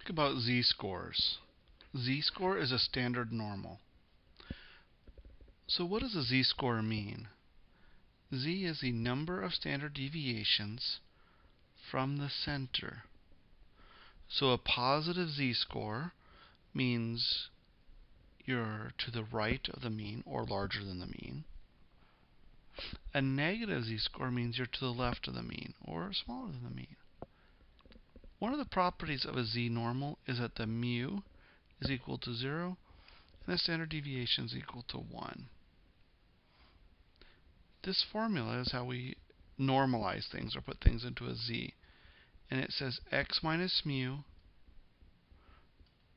Think about z-scores. Z-score is a standard normal. So what does a z-score mean? Z is the number of standard deviations from the center. So a positive z-score means you're to the right of the mean or larger than the mean. A negative z-score means you're to the left of the mean or smaller than the mean. One of the properties of a z-normal is that the mu is equal to 0 and the standard deviation is equal to 1. This formula is how we normalize things or put things into a z. And it says x minus mu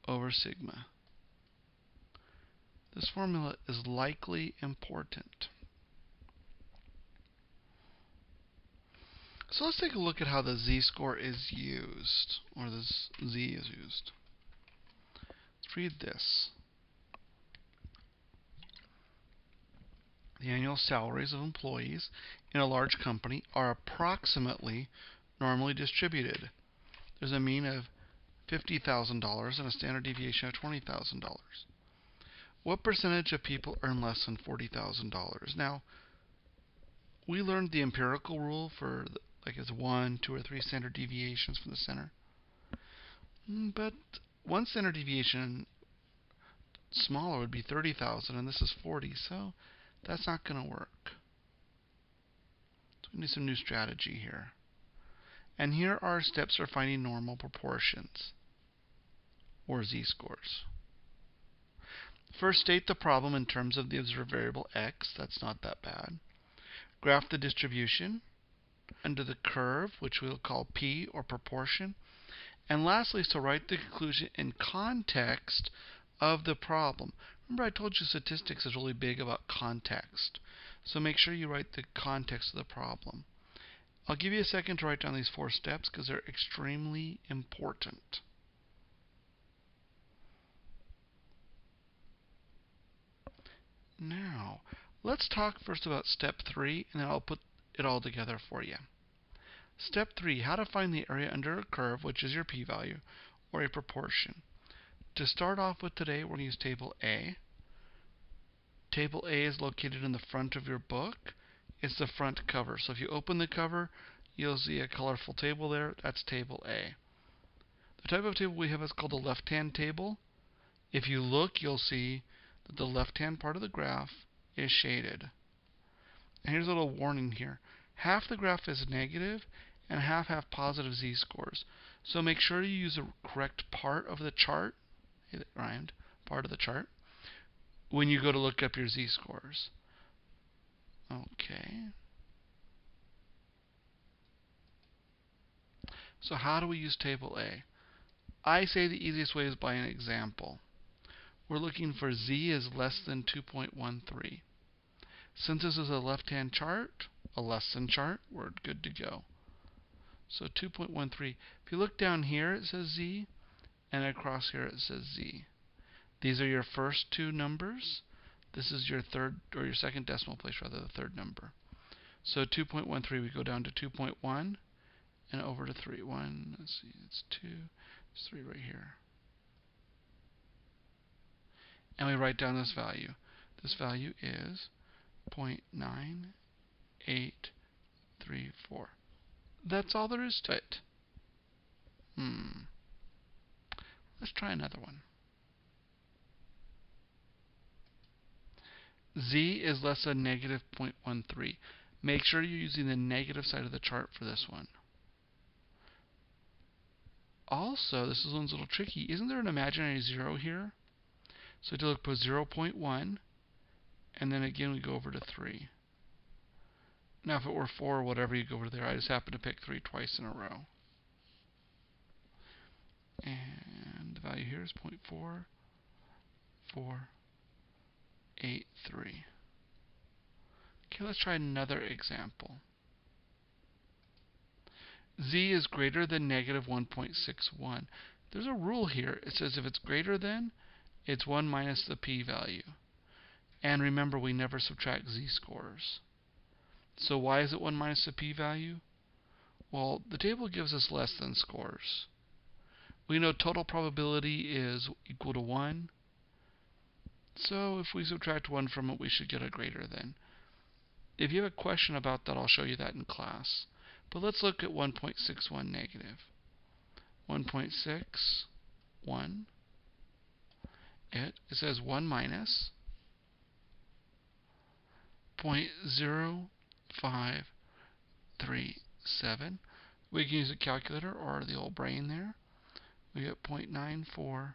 over sigma. This formula is likely important. So let's take a look at how the z-score is used, or the z is used. Let's read this. The annual salaries of employees in a large company are approximately normally distributed. There's a mean of $50,000 and a standard deviation of $20,000. What percentage of people earn less than $40,000? Now, we learned the empirical rule for like it's 1, 2, or 3 standard deviations from the center. But one standard deviation smaller would be 30,000, and this is 40, so that's not going to work. So we need some new strategy here. And here are steps for finding normal proportions, or z-scores. First, state the problem in terms of the observed variable x. That's not that bad. Graph the distribution under the curve, which we'll call p, or proportion. And lastly, so write the conclusion in context of the problem. Remember I told you statistics is really big about context. So make sure you write the context of the problem. I'll give you a second to write down these 4 steps because they're extremely important. Now, let's talk first about step 3, and then I'll put it all together for you. Step 3, how to find the area under a curve, which is your p-value, or a proportion. To start off with today, we're going to use Table A. Table A is located in the front of your book. It's the front cover. So if you open the cover, you'll see a colorful table there. That's Table A. The type of table we have is called a left-hand table. If you look, you'll see that the left-hand part of the graph is shaded. And here's a little warning here. Half the graph is negative and half have positive z-scores. So make sure you use the correct part of the chart, it rhymed, part of the chart, when you go to look up your z-scores. Okay. So how do we use Table A? I say the easiest way is by an example. We're looking for z is less than 2.13. Since this is a left-hand chart, a less than chart, we're good to go. So 2.13. If you look down here, it says z, and across here it says z. These are your first 2 numbers. This is your third, or your second decimal place, rather, the third number. So 2.13, we go down to 2.1 and over to 3. 1, let's see, it's 2, it's 3 right here. And we write down this value. This value is 0.9834. That's all there is to it. Let's try another one. Z is less than negative 0.13. Make sure you're using the negative side of the chart for this one. Also, this one's a little tricky. Isn't there an imaginary 0 here? So to look for 0.1, and then again we go over to 3. Now if it were 4 or whatever, you go over there. I just happen to pick 3 twice in a row. And the value here is 0.4483. Okay, let's try another example. Z is greater than negative 1.61. There's a rule here. It says if it's greater than, it's 1 minus the p-value. And remember, we never subtract z-scores. So why is it 1 minus the p-value? Well, the table gives us less than scores. We know total probability is equal to 1. So if we subtract 1 from it, we should get a greater than. If you have a question about that, I'll show you that in class. But let's look at 1.61 negative. 1.61, it says 1 minus 0.0537. We can use a calculator or the old brain there. We get 0.9463.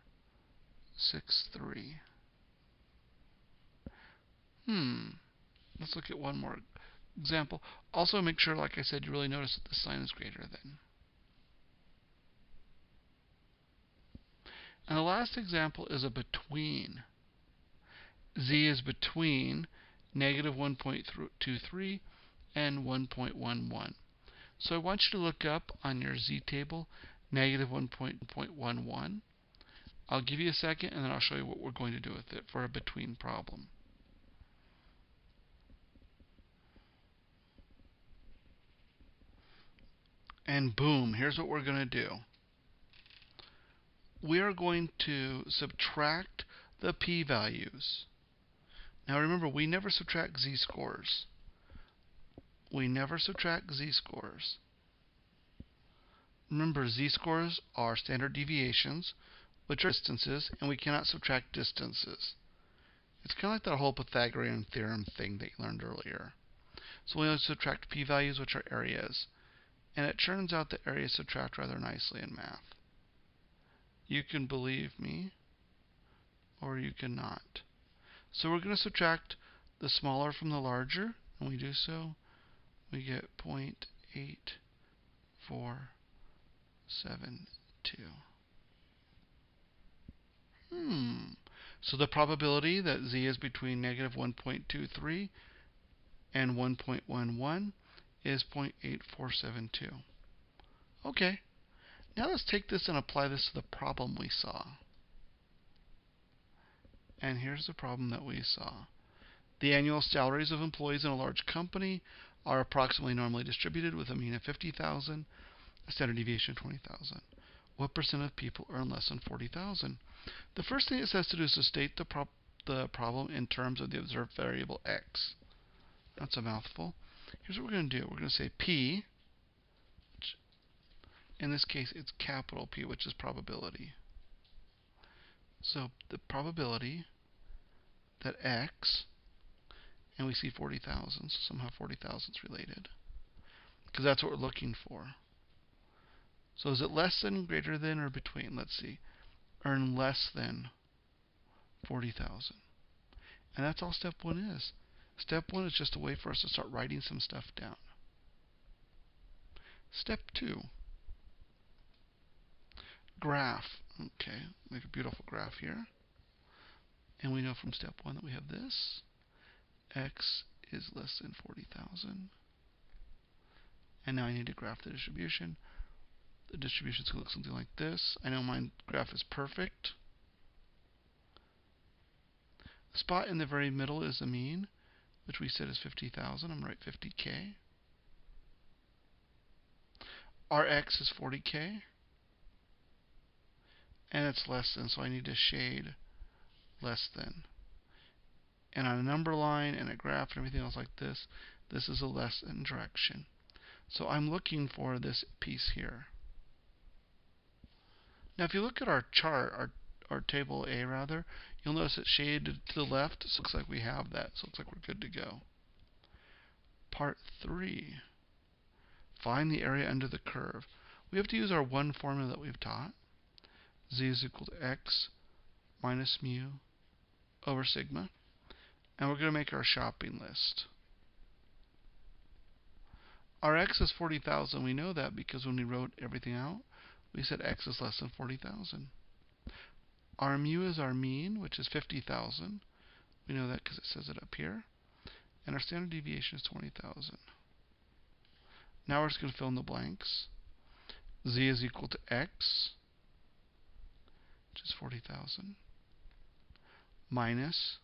Let's look at one more example. Also make sure, like I said, you really notice that the sign is greater than. And the last example is a between. Z is between negative 1.23 and 1.11. So I want you to look up on your Z table negative 1.11. I'll give you a second and then I'll show you what we're going to do with it for a between problem. And boom, here's what we're going to do. We are going to subtract the p-values. Now remember, we never subtract z-scores. We never subtract z-scores. Remember, z-scores are standard deviations, which are distances, and we cannot subtract distances. It's kind of like that whole Pythagorean theorem thing that you learned earlier. So we only subtract p-values, which are areas. And it turns out that areas subtract rather nicely in math. You can believe me, or you cannot. So we're going to subtract the smaller from the larger, and we do so. We get 0.8472. So the probability that z is between negative 1.23 and 1.11 is 0.8472. Okay, now let's take this and apply this to the problem we saw. And here's the problem that we saw. The annual salaries of employees in a large company are approximately normally distributed with a mean of 50,000, a standard deviation of 20,000. What percent of people earn less than 40,000? The first thing it says to do is to state the problem in terms of the observed variable x. That's a mouthful. Here's what we're going to do. We're going to say P, which in this case it's capital P, which is probability. So the probability that x, and we see 40,000, so somehow 40,000 is related, because that's what we're looking for. So is it less than, greater than, or between? Let's see. Earn less than 40,000. And that's all step 1 is. Step 1 is just a way for us to start writing some stuff down. Step 2. Graph. Okay, make a beautiful graph here. And we know from step 1 that we have this. X is less than 40,000. And now I need to graph the distribution. The distribution is going to look something like this. I know my graph is perfect. The spot in the very middle is the mean, which we said is 50,000. I'm going to write 50K. Our X is 40K. And it's less than, so I need to shade less than. And on a number line and a graph and everything else like this, this is a less than direction. So I'm looking for this piece here. Now if you look at our chart, our table A rather, you'll notice it's shaded to the left, so it looks like we have that, so it looks like we're good to go. Part 3. Find the area under the curve. We have to use our one formula that we've taught. Z is equal to x minus mu over sigma. And we're going to make our shopping list. Our x is 40,000. We know that because when we wrote everything out, we said x is less than 40,000. Our mu is our mean, which is 50,000. We know that because it says it up here. And our standard deviation is 20,000. Now we're just going to fill in the blanks. Z is equal to x, which is 40,000, minus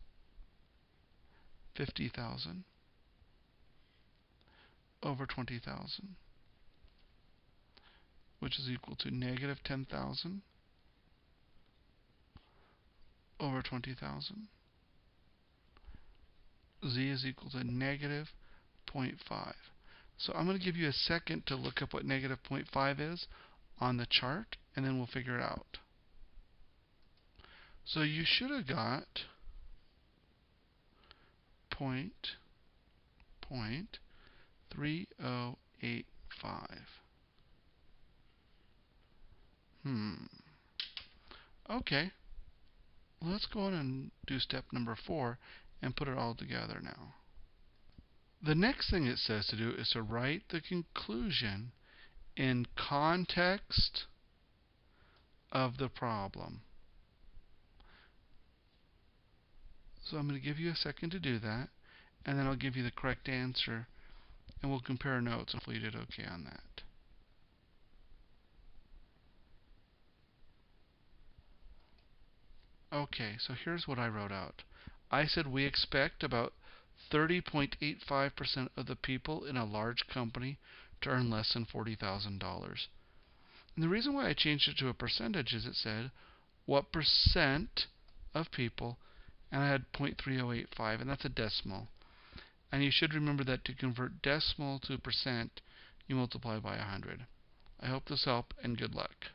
50,000 over 20,000, which is equal to negative 10,000 over 20,000. Z is equal to negative 0.5. So I'm going to give you a second to look up what negative 0.5 is on the chart, and then we'll figure it out. So you should have got point 0.3085. Okay. Let's go on and do step number 4 and put it all together now. The next thing it says to do is to write the conclusion in context of the problem. So I'm going to give you a second to do that, and then I'll give you the correct answer, and we'll compare notes. Hopefully you did okay on that. Okay, so here's what I wrote out. I said we expect about 30.85% of the people in a large company to earn less than $40,000. And the reason why I changed it to a percentage is it said what percent of people, and I had 0.3085, and that's a decimal. And you should remember that to convert decimal to percent, you multiply by 100. I hope this helped, and good luck.